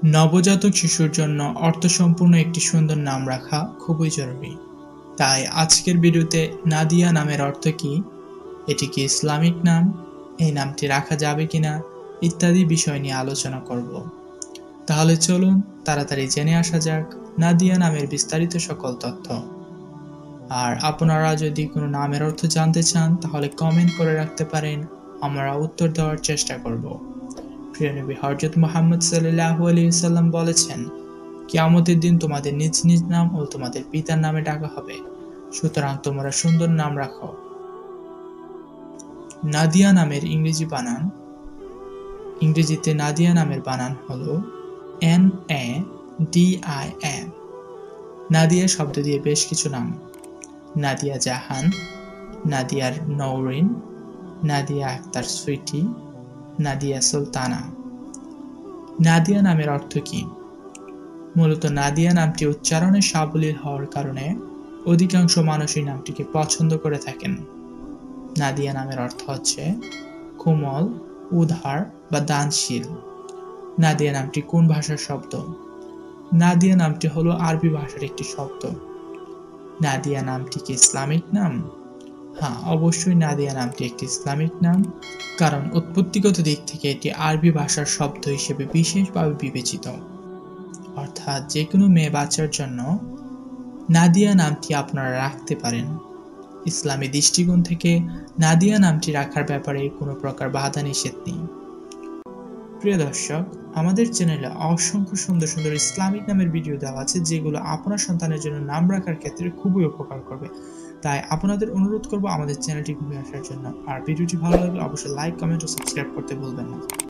নবজাতক শিশুর জন্য অর্থসম্পূর্ণ একটি সুন্দর নাম রাখা খুবই জরুরি। তাই আজকের ভিডিওতে নাদিয়া নামের অর্থ কী, এটি কি ইসলামিক নাম, এই নামটি রাখা যাবে কিনা ইত্যাদি বিষয় নিয়ে আলোচনা করব। তাহলে চলুন তাড়াতাড়ি জেনে আসা যাক নাদিয়া নামের বিস্তারিত সকল তথ্য। আর আপনারা যদি কোনো নামের অর্থ জানতে চান তাহলে কমেন্ট করে রাখতে পারেন, আমরা উত্তর দেওয়ার চেষ্টা করব। প্রিয় নবী হযরত মুহাম্মদ সাল্লাল্লাহু আলাইহি ওয়াসাল্লাম বলেছেন, কিয়ামতের দিন তোমাদের নিজ নিজ নাম ও তোমাদের পিতার নামে ডাকা হবে, সুতরাং তোমরা সুন্দর নাম রাখো। নাদিয়া নামের ইংরেজি বানান। ইংরেজিতে নাদিয়া নামের বানান হলো NADIA। নাদিয়া শব্দ দিয়ে বেশ কিছু নাম: নাদিয়া জাহান, নাদিয়ার নওরিন, নাদিয়া আক্তার সুইটি, নাদিয়া সুলতানা। নাদিয়া নামের অর্থ কি? মূলত নাদিয়া নামটি উচ্চারণে সাবলীল হওয়ার কারণে অধিকাংশ মানুষই নামটিকে পছন্দ করে থাকেন। নাদিয়া নামের অর্থ হচ্ছে কোমল, উদার বা দানশীল। নাদিয়া নামটি কোন ভাষার শব্দ? নাদিয়া নামটি হলো আরবি ভাষার একটি শব্দ। নাদিয়া নামটি কি ইসলামিক নাম? হ্যাঁ, অবশ্যই নাদিয়া নামটি একটি ইসলামিক নাম, কারণ উৎপত্তিগত দিক থেকে এটি আরবি ভাষার শব্দ হিসেবে বিশেষভাবে বিবেচিত। অর্থাৎ যে কোনো মেয়ে বাচ্চার জন্য নাদিয়া নামটি আপনারা রাখতে পারেন। ইসলামী দৃষ্টিকোণ থেকে নাদিয়া নামটি রাখার ব্যাপারে কোনো প্রকার বাধা নিষেধ নেই। প্রিয় দর্শক, আমাদের চ্যানেলে অসংখ্য সুন্দর সুন্দর ইসলামিক নামের ভিডিও দেওয়া আছে, যেগুলো আপনার সন্তানের জন্য নাম রাখার ক্ষেত্রে খুবই উপকার করবে। তাই আপনাদের অনুরোধ করব আমাদের চ্যানেলটি ঘুরে আসার জন্য। আর ভিডিওটি ভালো লাগলে অবশ্যই লাইক, কমেন্ট ও সাবস্ক্রাইব করতে ভুলবেন না।